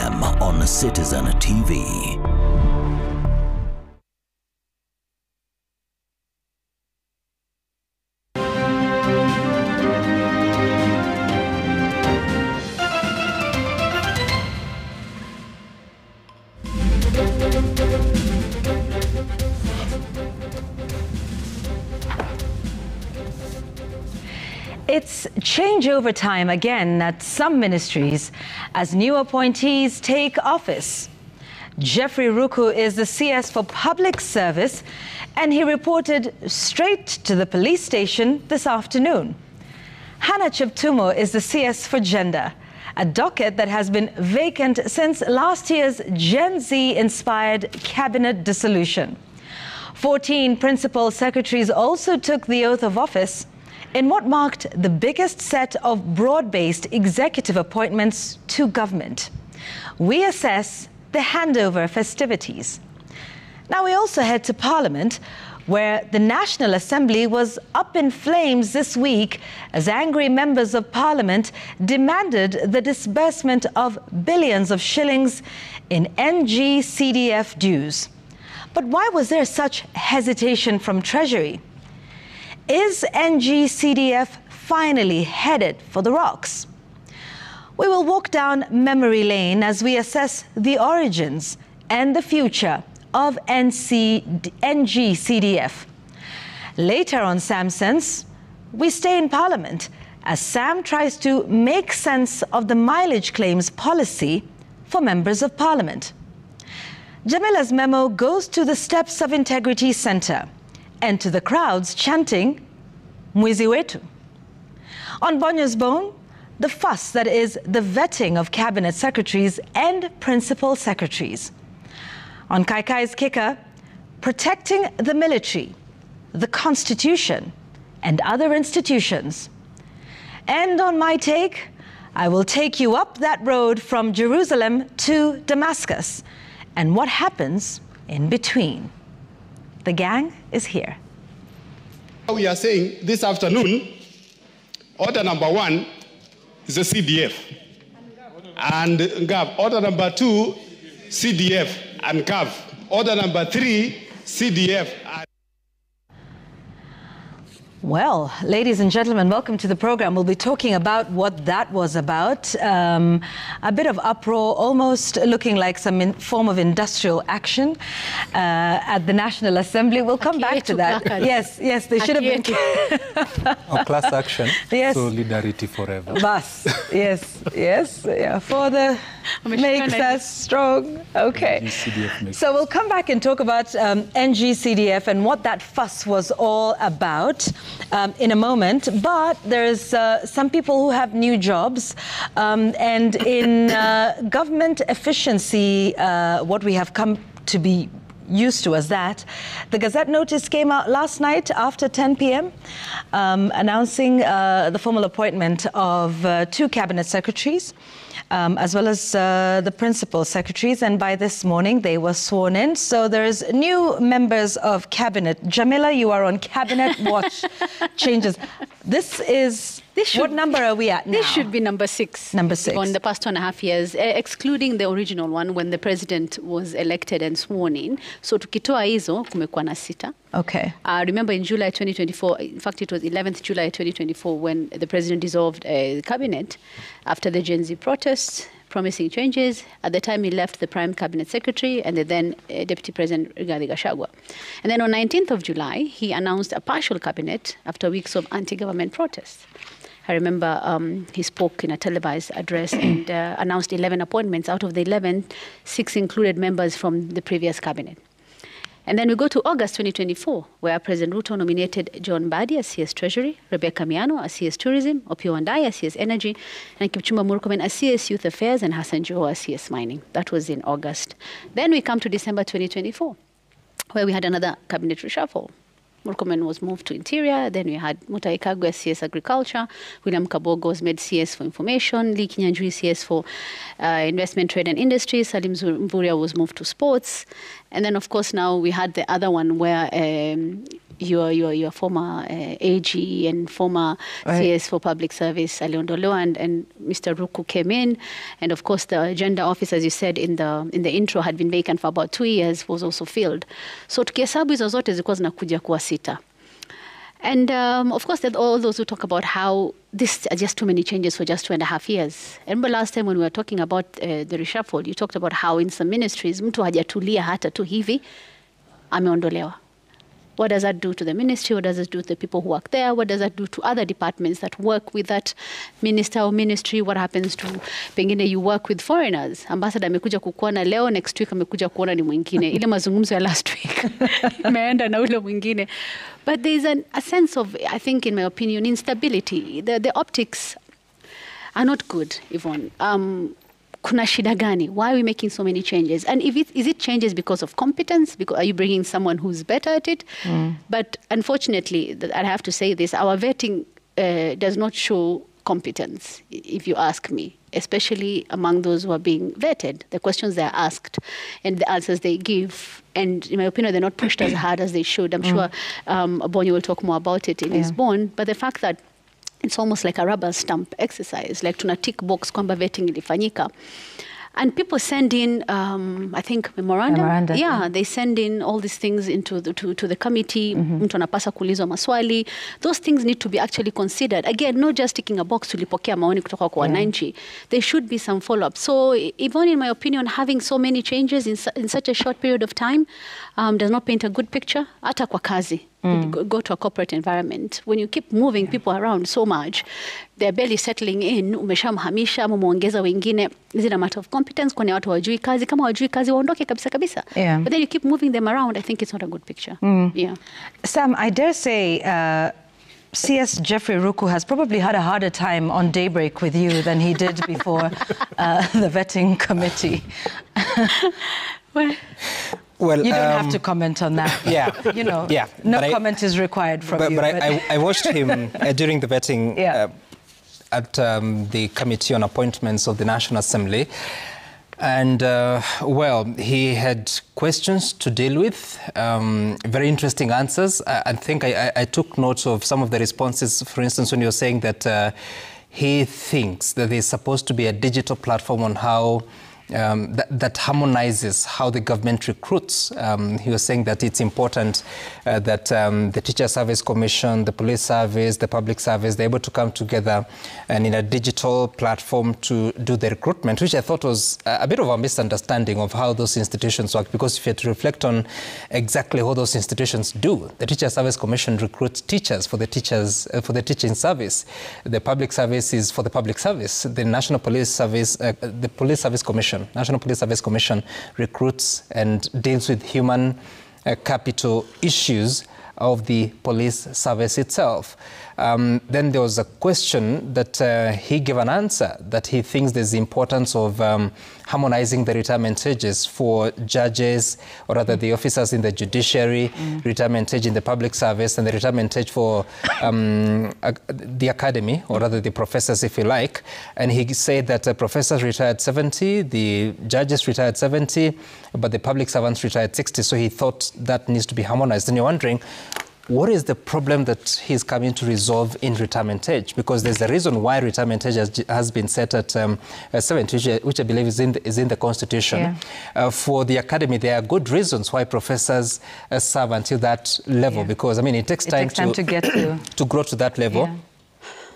p.m. on Citizen TV. It's changeover time again at some ministries as new appointees take office. Jeffrey Ruku is the CS for Public Service, and he reported straight to the police station this afternoon. Hannah Cheptumo is the CS for Gender, a docket that has been vacant since last year's Gen Z-inspired cabinet dissolution. 14 principal secretaries also took the oath of office in what marked the biggest set of broad-based executive appointments to government. We assess the handover festivities. Now we also head to Parliament, where the National Assembly was up in flames this week as angry members of Parliament demanded the disbursement of billions of shillings in NG-CDF dues. But why was there such hesitation from Treasury? Is NG-CDF finally headed for the rocks? We will walk down memory lane as we assess the origins and the future of NG-CDF. Later on Sam Sense, we stay in Parliament as Sam tries to make sense of the mileage claims policy for members of Parliament. Jamila's memo goes to the steps of Integrity Centre and to the crowds chanting, Mwizi wetu. On Bonyo's Bone, the fuss that is the vetting of cabinet secretaries and principal secretaries. On Kai Kai's Kicker, protecting the military, the Constitution, and other institutions. And on My Take, I will take you up that road from Jerusalem to Damascus and what happens in between. The gang is here. We are saying this afternoon, order number 1 is the CDF and GAV. Order number 2, CDF and GAV. Order number 3, CDF. Well, ladies and gentlemen, welcome to the program. We'll be talking about what that was about. A bit of uproar, almost looking like some form of industrial action at the National Assembly. We'll come back to that. Yes, they should have been. Class action. Yes. Solidarity forever. Bus. Yes. Yeah, for the makes us strong. Okay. So we'll come back and talk about NG-CDF and what that fuss was all about in a moment. But there's some people who have new jobs, and in government efficiency, what we have come to be used to as that. The Gazette notice came out last night after 10 p.m. Announcing the formal appointment of 2 cabinet secretaries, as well as the principal secretaries, and by this morning they were sworn in. So there's new members of cabinet. Jamila, you are on cabinet watch changes. What number are we at now? This should be number 6. Number 6. On the past 2.5 years, excluding the original one when the president was elected and sworn in. So tukitoa hizo kumekuwa na 6. Okay. Remember in July 2024, in fact it was 11th July 2024 when the president dissolved the cabinet after the Gen Z protests, promising changes. At the time he left the prime cabinet secretary and the then deputy president Rigathi Gachagua. And then on 19th of July, he announced a partial cabinet after weeks of anti-government protests. I remember he spoke in a televised address and announced 11 appointments. Out of the 11, 6 included members from the previous cabinet. And then we go to August 2024, where President Ruto nominated John Mbadi as CS Treasury, Rebecca Miano as CS Tourism, Opiyo Wandayi as CS Energy, and Kipchumba Murkomen as CS Youth Affairs, and Hassan Joho as CS Mining. That was in August. Then we come to December 2024, where we had another cabinet reshuffle. Murkomen was moved to Interior. Then we had Mutahi Kagwe as CS Agriculture. William Kabogo was made CS for Information. Lee Kinyanjui CS for Investment, Trade and Industry. Salim Mvurya was moved to Sports. And then, of course, now we had the other one where your former AG and former CS for Public Service, Aliondolo, and Mr. Ruku came in. And of course, the gender office, as you said in the intro, had been vacant for about 2 years, was also filled. So tukihesabu hizo zote zilikuwa zinakuja kuwa 6. And of course, there are all those who talk about how this are just too many changes for just 2.5 years. I remember last time when we were talking about the reshuffle, you talked about how in some ministries, mtu hajatulia hata tu hivi, ameondolewa. What does that do to the ministry? What does it do to the people who work there? What does that do to other departments that work with that minister or ministry? What happens to, pengine you work with foreigners? Ambassador amekuja kukuona leo, next week amekuja kuona ni mwingine. Ile mazungumzo ya last week, imeenda na ule mwingine. But there's a sense of, I think, in my opinion, instability. The optics are not good, Yvonne. Kuna shida gani? Why are we making so many changes? And is it changes because of competence? Because are you bringing someone who's better at it? But unfortunately, I have to say this, our vetting does not show competence, if you ask me, especially among those who are being vetted. The questions they're asked and the answers they give, and in my opinion, they're not pushed as hard as they should. I'm sure Bonyo will talk more about it in his bone. But the fact that it's almost like a rubber stamp exercise, like tuna tick box kwamba vetting ilifanyika. And people send in, I think, memorandum. Yeah, they send in all these things into to the committee. Mtu anapasa kuulizwa maswali. Those things need to be actually considered. Again, not just ticking a box tulipokea maoni kutoka kwa wananchi. There should be some follow-up. So even in my opinion, having so many changes in such a short period of time does not paint a good picture. Hata kwa kazi. Go to a corporate environment. When you keep moving people around so much, they're barely settling in, umeshamhamisha ama muongeza wengine. Is it a matter of competence? Kwani watu wajui kazi? Kama wajui kazi, waondoke kabisa kabisa. But then you keep moving them around. I think it's not a good picture. Yeah. Sam, I dare say CS Jeffrey Ruku has probably had a harder time on Daybreak with you than he did before the vetting committee. Well, you don't have to comment on that. Yeah. You know, no comment is required from you. But I watched him during the vetting at the Committee on Appointments of the National Assembly. And, well, he had questions to deal with, very interesting answers. I think I took notes of some of the responses, for instance, when you're saying that he thinks that there's supposed to be a digital platform on how that harmonizes how the government recruits. He was saying that it's important that the Teacher Service Commission, the Police Service, the Public Service, they're able to come together and in a digital platform to do the recruitment, which I thought was a bit of a misunderstanding of how those institutions work, because if you had to reflect on exactly what those institutions do, the Teacher Service Commission recruits teachers for the teaching service. The Public Service is for the public service. The National Police Service, the Police Service Commission, National Police Service Commission recruits and deals with human capital issues of the police service itself. Then there was a question that he gave an answer that he thinks there's the importance of harmonizing the retirement ages for judges, or rather the officers in the judiciary, retirement age in the public service, and the retirement age for the academy, or rather the professors, if you like. And he said that professors retired 70, the judges retired 70, but the public servants retired 60. So he thought that needs to be harmonized. And you're wondering, what is the problem that he's coming to resolve in retirement age? Because there's a reason why retirement age has been set at 70, which I believe is in the Constitution. For the academy, there are good reasons why professors serve until that level, because, I mean, it takes time to get to grow to that level.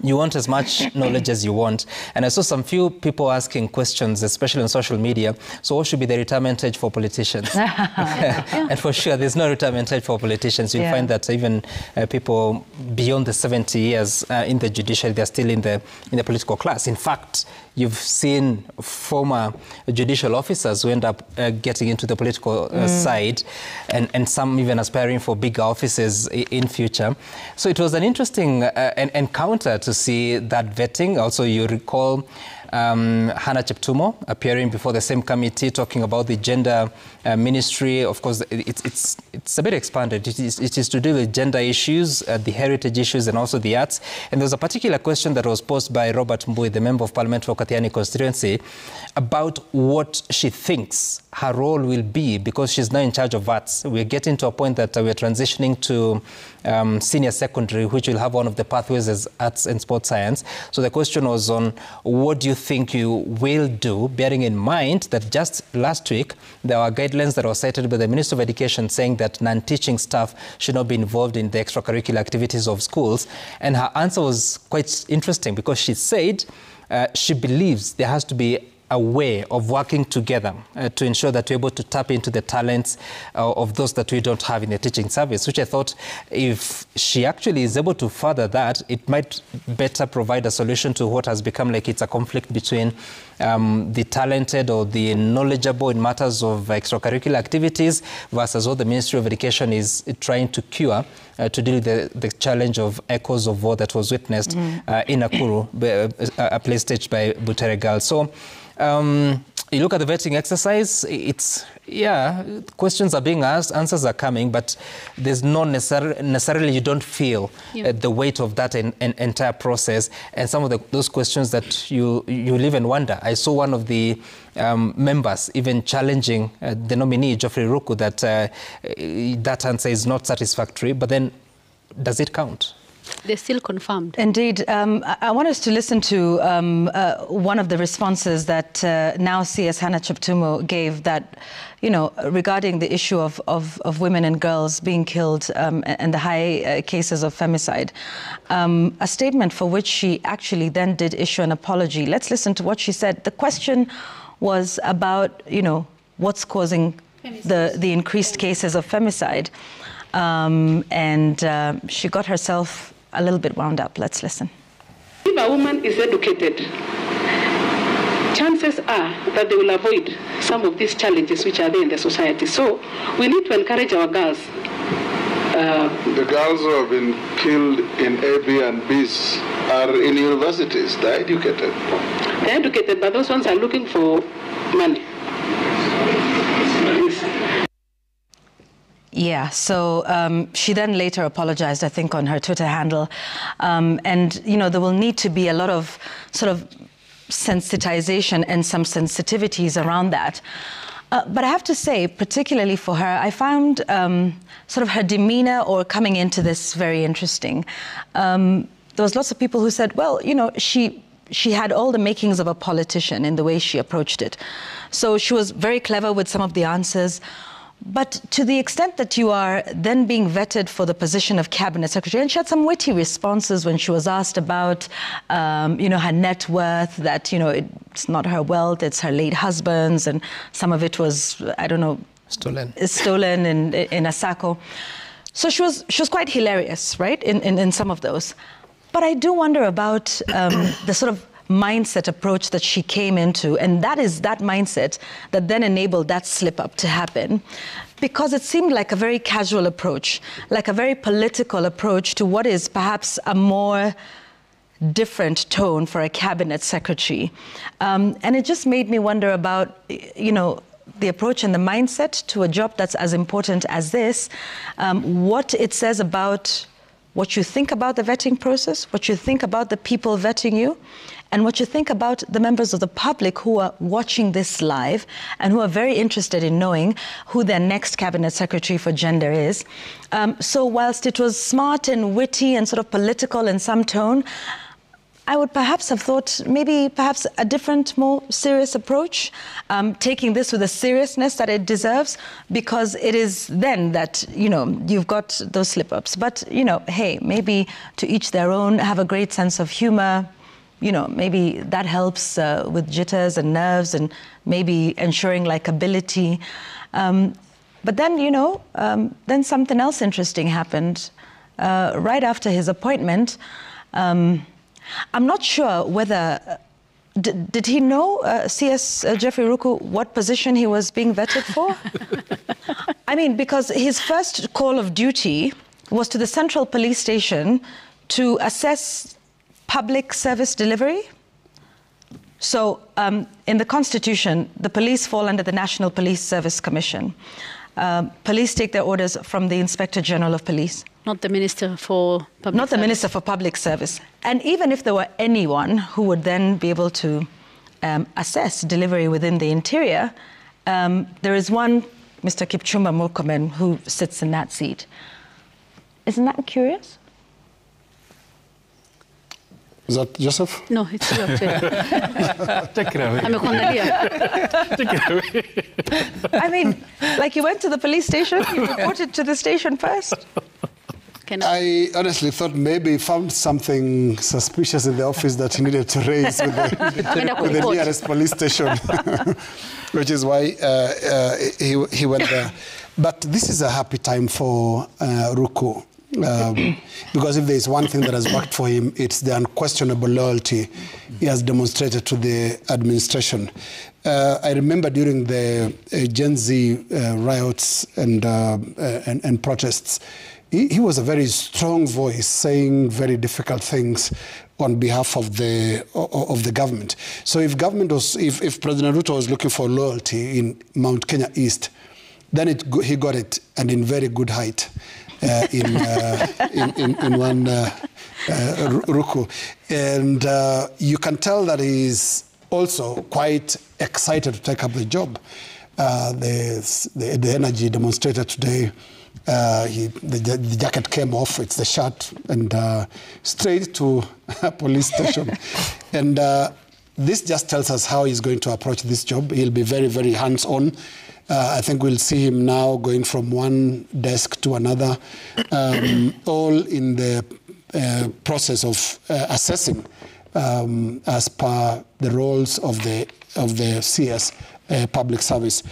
You want as much knowledge as you want. And I saw some few people asking questions, especially on social media. So what should be the retirement age for politicians? And for sure, there's no retirement age for politicians. You'll find that even people beyond the 70 years in the judiciary, they're still in the political class. In fact, you've seen former judicial officers who end up getting into the political side, and some even aspiring for bigger offices in future. So it was an interesting encounter to see that vetting. Also, you recall Hannah Cheptumo appearing before the same committee, talking about the gender ministry. Of course, it's a bit expanded. It is to do with gender issues, the heritage issues, and also the arts. And there's a particular question that was posed by Robert Mbui, the Member of Parliament for Katiani constituency, about what she thinks her role will be, because she's now in charge of arts. We're getting to a point that we're transitioning to senior secondary, which will have one of the pathways as arts and sports science. So the question was on what do you think you will do, bearing in mind that just last week there were guidelines that were cited by the Minister of Education saying that non-teaching staff should not be involved in the extracurricular activities of schools. And her answer was quite interesting, because she said she believes there has to be a way of working together to ensure that we're able to tap into the talents of those that we don't have in the teaching service, which I thought if she actually is able to further that, it might better provide a solution to what has become like it's a conflict between the talented or the knowledgeable in matters of extracurricular activities versus what the Ministry of Education is trying to cure to deal with the challenge of echoes of war that was witnessed in Nakuru, a play staged by Butere Girls. So you look at the vetting exercise, it's, yeah, questions are being asked, answers are coming, but there's not necessarily you don't feel the weight of that entire process. And some of those questions that you live and wonder. I saw one of the members even challenging the nominee, Geoffrey Ruku, that that answer is not satisfactory, but then does it count? They're still confirmed. Indeed. I want us to listen to one of the responses that now CS Hannah Cheptumo gave, that, you know, regarding the issue of women and girls being killed and the high cases of femicide. A statement for which she actually then did issue an apology. Let's listen to what she said. The question was about, you know, what's causing the increased cases of femicide. And she got herself a little bit wound up. Let's listen. If a woman is educated, chances are that they will avoid some of these challenges which are there in the society. So we need to encourage our girls. The girls who have been killed in A, B, and Bs are in universities. They're educated. They're educated, but those ones are looking for money. Yeah, so she then later apologized, I think, on her Twitter handle. And, you know, there will need to be a lot of sort of sensitization and some sensitivities around that. But I have to say, particularly for her, I found sort of her demeanor or coming into this very interesting. There was lots of people who said, well, you know, she had all the makings of a politician in the way she approached it. So she was very clever with some of the answers. But to the extent that you are then being vetted for the position of cabinet secretary, and she had some witty responses when she was asked about, you know, her net worth, that, you know, it's not her wealth, it's her late husband's, and some of it was, I don't know, stolen in Asako. So she was quite hilarious, right, in some of those. But I do wonder about the sort of mindset approach that she came into, and that is that mindset that then enabled that slip up to happen, because it seemed like a very casual approach, like a very political approach to what is perhaps a more different tone for a cabinet secretary. And it just made me wonder about, you know, the approach and the mindset to a job that's as important as this, what it says about what you think about the vetting process, what you think about the people vetting you, and what you think about the members of the public who are watching this live and who are very interested in knowing who their next cabinet secretary for gender is. So whilst it was smart and witty and sort of political in some tone, I would perhaps have thought perhaps a different, more serious approach, taking this with the seriousness that it deserves, because it is then that, you know, you've got those slip-ups. But, you know, hey, maybe to each their own, have a great sense of humor. You know, maybe that helps with jitters and nerves and maybe ensuring likability. But then, you know, then something else interesting happened right after his appointment. I'm not sure whether, did he know, CS Geoffrey Ruku, what position he was being vetted for? I mean, because his first call of duty was to the Central Police Station to assess public service delivery. So in the Constitution, the police fall under the National Police Service Commission. Police take their orders from the Inspector General of Police. Not the Minister for Public Service. Not the Minister for Public Service. And even if there were anyone who would then be able to assess delivery within the interior, there is one, Mr. Kipchumba Murkomen, who sits in that seat. Isn't that curious? Is that Joseph? No, it's you actually. Take it away. Take it away. I mean, like you went to the police station, you reported to the station first. I honestly thought maybe he found something suspicious in the office that he needed to raise with the nearest police station, which is why he went there. But this is a happy time for Ruku. Because if there is one thing that has worked for him, it's the unquestionable loyalty he has demonstrated to the administration. I remember during the Gen Z riots and protests, he was a very strong voice, saying very difficult things on behalf of the government. So if President Ruto was looking for loyalty in Mount Kenya East, then he got it, and in very good height. In one Ruku. And you can tell that he's also quite excited to take up the job. The energy demonstrated today, the jacket came off, it's the shirt, and straight to a police station. And this just tells us how he's going to approach this job. He'll be very, very hands-on. I think we'll see him now going from one desk to another, all in the process of assessing as per the roles of the CS public service.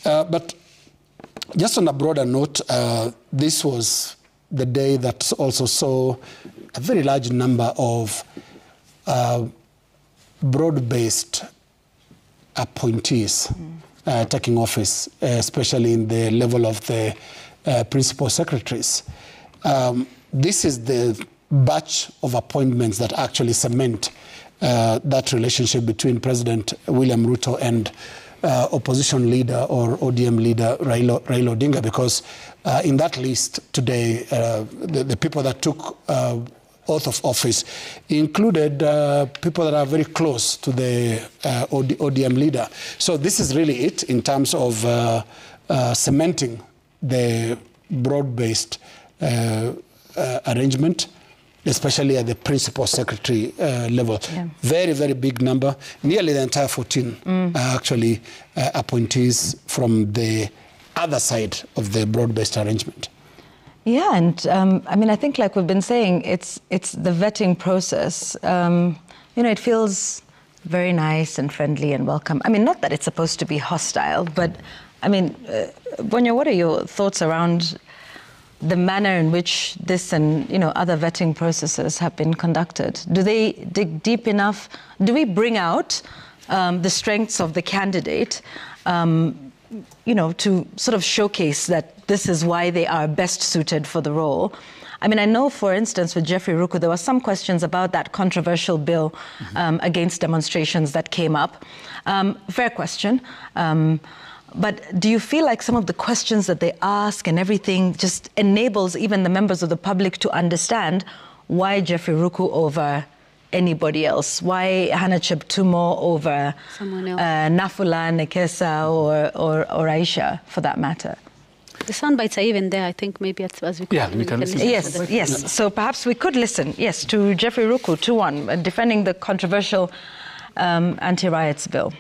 But just on a broader note, this was the day that also saw a very large number of broad-based appointees taking office, especially in the level of the principal secretaries. This is the batch of appointments that actually cement that relationship between President William Ruto and opposition leader or ODM leader Raila Odinga, because in that list today, the people that took oath of office included people that are very close to the ODM leader. So this is really it in terms of cementing the broad-based arrangement, especially at the principal secretary level. Yeah. Very, very big number. Nearly the entire 14 are actually appointees from the other side of the broad-based arrangement. Yeah, and I mean, I think, like we've been saying, it's the vetting process. You know, it feels very nice and friendly and welcome. I mean, not that it's supposed to be hostile, but I mean, Bonya, what are your thoughts around the manner in which this and, you know, other vetting processes have been conducted? Do they dig deep enough? Do we bring out the strengths of the candidate, you know, to sort of showcase that this is why they are best suited for the role? I mean, I know, for instance, with Jeffrey Ruku, there were some questions about that controversial bill against demonstrations that came up. Fair question. But do you feel like some of the questions that they ask and everything just enables even the members of the public to understand why Jeffrey Ruku over anybody else? Why Hannah Cheptumo over Nafula, Nekesa, or Aisha, for that matter? The sound bites are even there, I think, maybe as we could. Yeah, we can listen. Yes. So perhaps we could listen, yes, to Jeffrey Ruku, 2-1, defending the controversial anti-riots bill.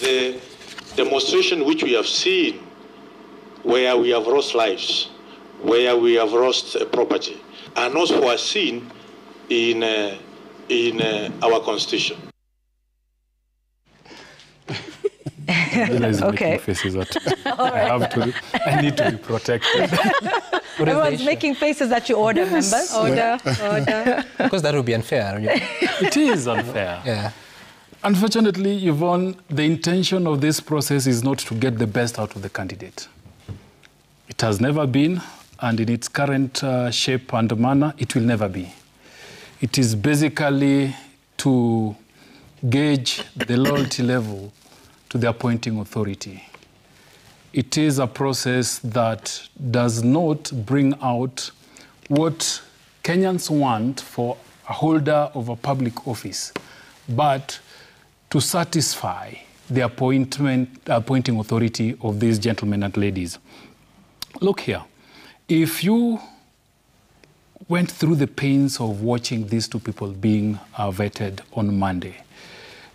The demonstration which we have seen, where we have lost lives, where we have lost property, are not foreseen in our constitution. Okay. Faces at I need to be protected. Everyone's making faces at you, order, members. Order. Because that would be unfair. It is unfair. Yeah. Unfortunately, Yvonne, the intention of this process is not to get the best out of the candidate. It has never been, and in its current shape and manner, it will never be. It is basically to gauge the loyalty level to the appointing authority. It is a process that does not bring out what Kenyans want for a holder of a public office, but to satisfy the appointing authority of these gentlemen and ladies. Look here, if you went through the pains of watching these two people being vetted on Monday,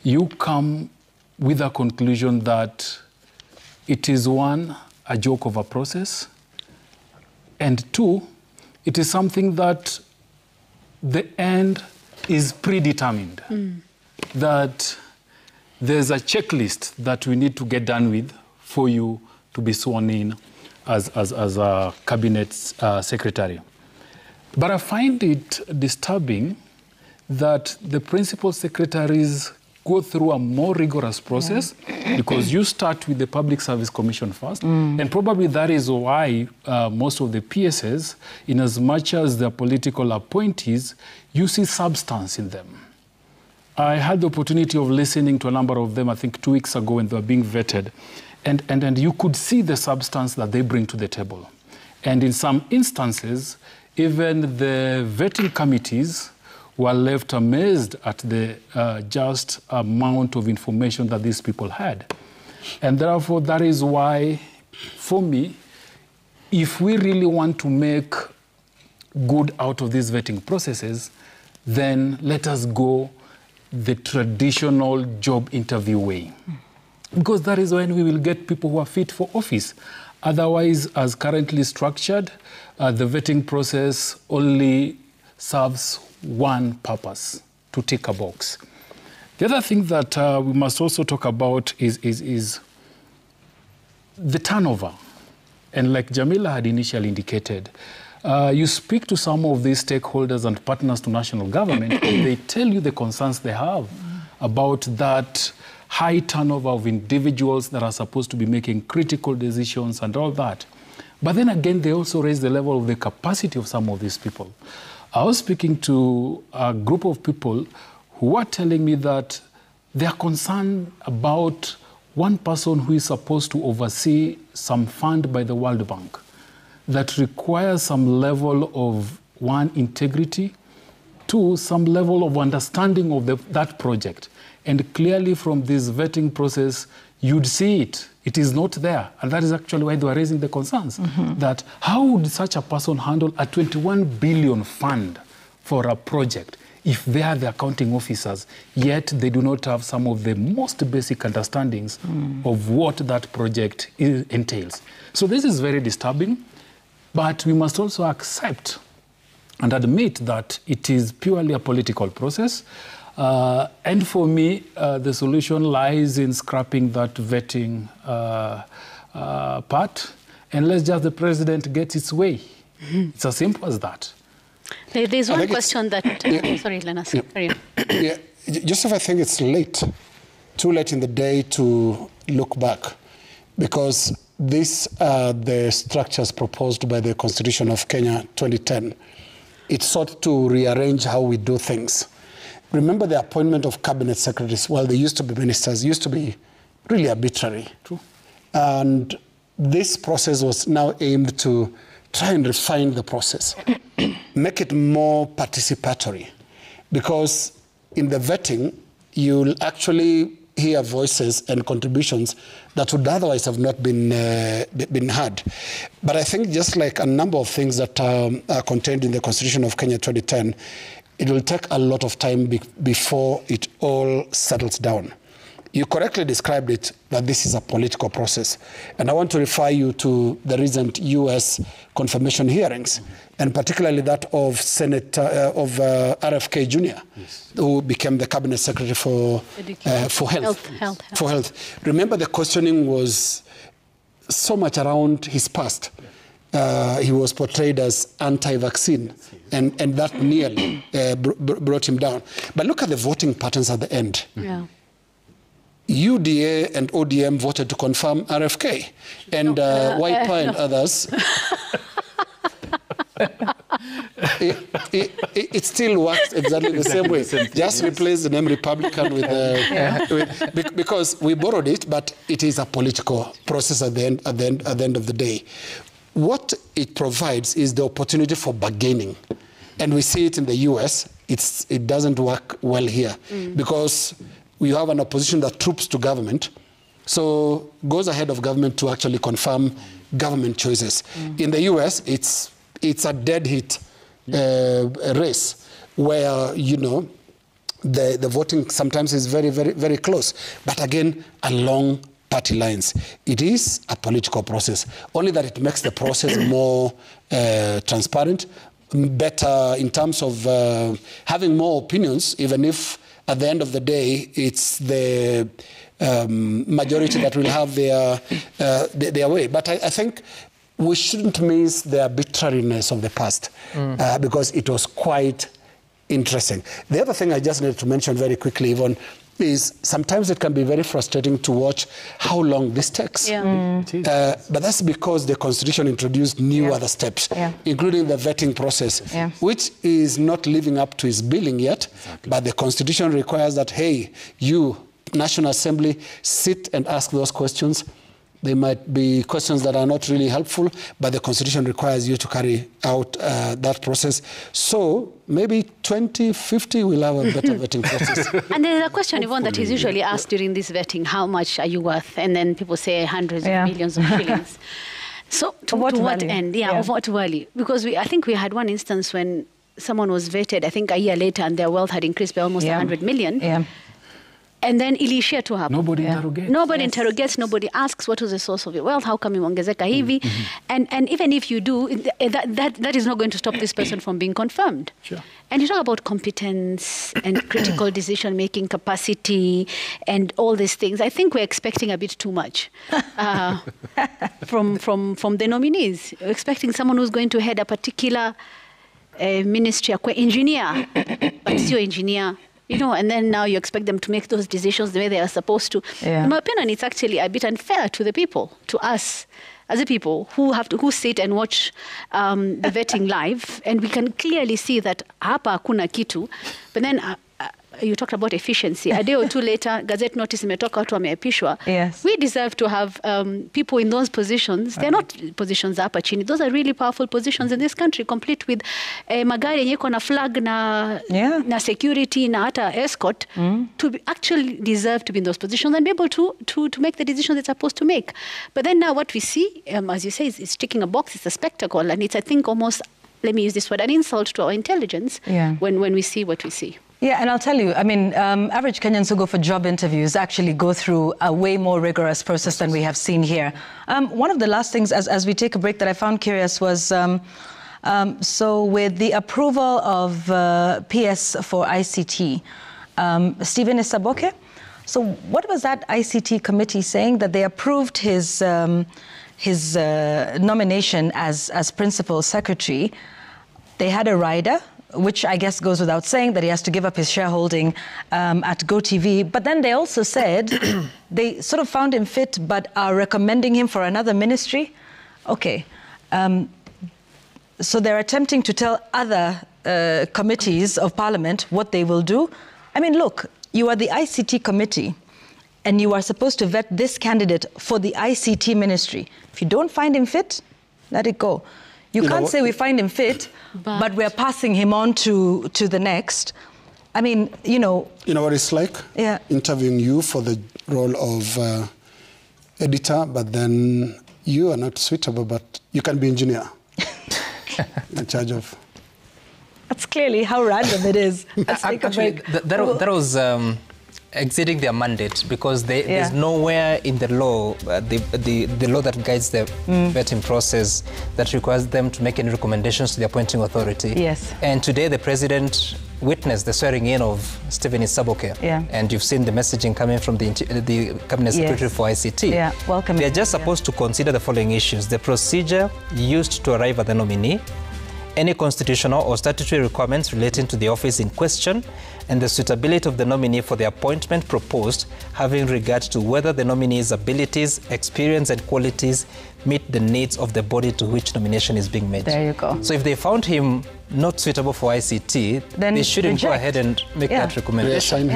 you come with a conclusion that it is one, a joke of a process, and two, it is something that the end is predetermined, that there's a checklist that we need to get done with for you to be sworn in as a cabinet secretary. But I find it disturbing that the principal secretaries go through a more rigorous process because you start with the Public Service Commission first. And probably that is why most of the PSs, in as much as they're political appointees, you see substance in them. I had the opportunity of listening to a number of them, I think 2 weeks ago, when they were being vetted. And you could see the substance that they bring to the table. And in some instances, even the vetting committees were left amazed at the just amount of information that these people had. And therefore, that is why, for me, if we really want to make good out of these vetting processes, then let us go the traditional job interview way. Because that is when we will get people who are fit for office. Otherwise, as currently structured, the vetting process only serves one purpose, to tick a box. The other thing that we must also talk about is the turnover. And like Jamila had initially indicated, you speak to some of these stakeholders and partners to national government, and they tell you the concerns they have about that high turnover of individuals that are supposed to be making critical decisions and all that. But then again, they also raise the level of the capacity of some of these people. I was speaking to a group of people who are telling me that they are concerned about one person who is supposed to oversee some fund by the World Bank that requires some level of, one, integrity, two, some level of understanding of that project. And clearly from this vetting process, you'd see it. It is not there. And that is actually why they were raising the concerns. That how would such a person handle a 21 billion fund for a project if they are the accounting officers, yet they do not have some of the most basic understandings of what that project entails. So this is very disturbing, but we must also accept and admit that it is purely a political process. And for me, the solution lies in scrapping that vetting part, and let's just the president get its way. It's as simple as that. There's one question that... sorry, Lenas. Yeah, just if I think it's late, too late in the day to look back, because these are the structures proposed by the Constitution of Kenya 2010. It sought to rearrange how we do things. Remember the appointment of cabinet secretaries, well, they used to be ministers, used to be really arbitrary. True. And this process was now aimed to try and refine the process, make it more participatory. Because in the vetting, you'll actually hear voices and contributions that would otherwise have not been heard. But I think just like a number of things that are contained in the Constitution of Kenya 2010, it will take a lot of time before it all settles down. You correctly described it, that this is a political process. And I want to refer you to the recent US confirmation hearings, and particularly that of RFK Jr., who became the cabinet secretary for health. Remember, the questioning was so much around his past. He was portrayed as anti-vaccine, and that nearly brought him down. But look at the voting patterns at the end. Yeah. UDA and ODM voted to confirm RFK, and Wiper and others. It still works exactly the same way. Just replace the name Republican with because we borrowed it, but it is a political process at the end of the day. What it provides is the opportunity for bargaining. And we see it in the US. It doesn't work well here because we have an opposition that troops to government So goes ahead of government to actually confirm government choices. In the US, it's a dead hit race where, you know, the voting sometimes is very, very, very close. But again, along party lines. It is a political process, only that it makes the process more transparent, better in terms of having more opinions, even if at the end of the day it's the majority that will have their way. But I think we shouldn't miss the arbitrariness of the past because it was quite interesting. The other thing I just need to mention very quickly, Yvonne, is sometimes it can be very frustrating to watch how long this takes. But that's because the Constitution introduced new other steps, including the vetting process, which is not living up to its billing yet. But the Constitution requires that, hey, you, National Assembly, sit and ask those questions. They might be questions that are not really helpful, but the Constitution requires you to carry out that process. So maybe 2050 we'll have a better vetting process. And there's a question, Yvonne, that is usually asked during this vetting: how much are you worth? And then people say hundreds of millions of shillings. So to what end? Of what value? Because I think we had one instance when someone was vetted, I think a year later, and their wealth had increased by almost 100 million. And then ilishia to happen. Nobody interrogates. Nobody interrogates, nobody asks what was the source of your wealth, how come imeongezeka hivi? And even if you do, that is not going to stop this person from being confirmed. And you talk about competence and critical decision-making capacity and all these things. I think we're expecting a bit too much from the nominees. We're expecting someone who's going to head a particular ministry, engineer, but still engineer. You know, and then now you expect them to make those decisions the way they are supposed to. In my opinion, it's actually a bit unfair to the people, to us as a people who sit and watch the vetting live, and we can clearly see that hapa hakuna kitu. But then you talked about efficiency. A day or two later, Gazette notice imetoka watu wameapishwa. We deserve to have people in those positions. They're not positions hapa chini. Those are really powerful positions in this country, complete with magari yenye iko na flag na security na hata escort, to actually deserve to be in those positions and be able to make the decisions they're supposed to make. But then now what we see, as you say, is ticking a box. It's a spectacle, and it's, I think, almost, let me use this word, an insult to our intelligence when we see what we see. Yeah, and I'll tell you, I mean, average Kenyans who go for job interviews actually go through a way more rigorous process than we have seen here. One of the last things, as we take a break, that I found curious was, so with the approval of PS for ICT, Stephen Isaboke, so what was that ICT committee saying? That they approved his nomination as principal secretary. They had a rider, which I guess goes without saying, that he has to give up his shareholding at GoTV. But then they also said they sort of found him fit, but are recommending him for another ministry. Okay. So they're attempting to tell other committees of Parliament what they will do. I mean, look, you are the ICT committee, and you are supposed to vet this candidate for the ICT ministry. If you don't find him fit, let it go. You can't say we find him fit, but we're passing him on to the next. I mean, you know... You know what it's like? Yeah. Interviewing you for the role of editor, but then you are not suitable, but you can be engineer. In charge of... That's clearly how random it is. Let's take a break. That was exceeding their mandate, because there's nowhere in the law, the law that guides the vetting process, that requires them to make any recommendations to the appointing authority. Yes. And today the president witnessed the swearing in of Stephen Isaboke. And you've seen the messaging coming from the Cabinet Secretary for ICT. Welcome. They're just supposed to consider the following issues: the procedure used to arrive at the nominee, any constitutional or statutory requirements relating to the office in question, and the suitability of the nominee for the appointment proposed, having regard to whether the nominee's abilities, experience and qualities meet the needs of the body to which nomination is being made. There you go. So if they found him not suitable for ICT, then they shouldn't go ahead and make that recommendation.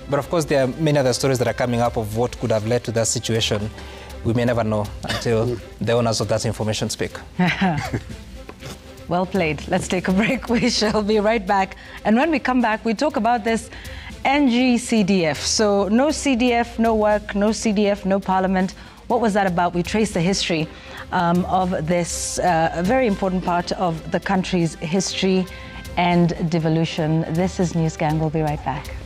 But of course, there are many other stories that are coming up of what could have led to that situation. We may never know until the owners of that information speak. Well played. Let's take a break. We shall be right back. And when we come back, we talk about this NG-CDF. So no CDF, no work, no CDF, no parliament. What was that about? We trace the history of this very important part of the country's history and devolution. This is Newsgang. We'll be right back.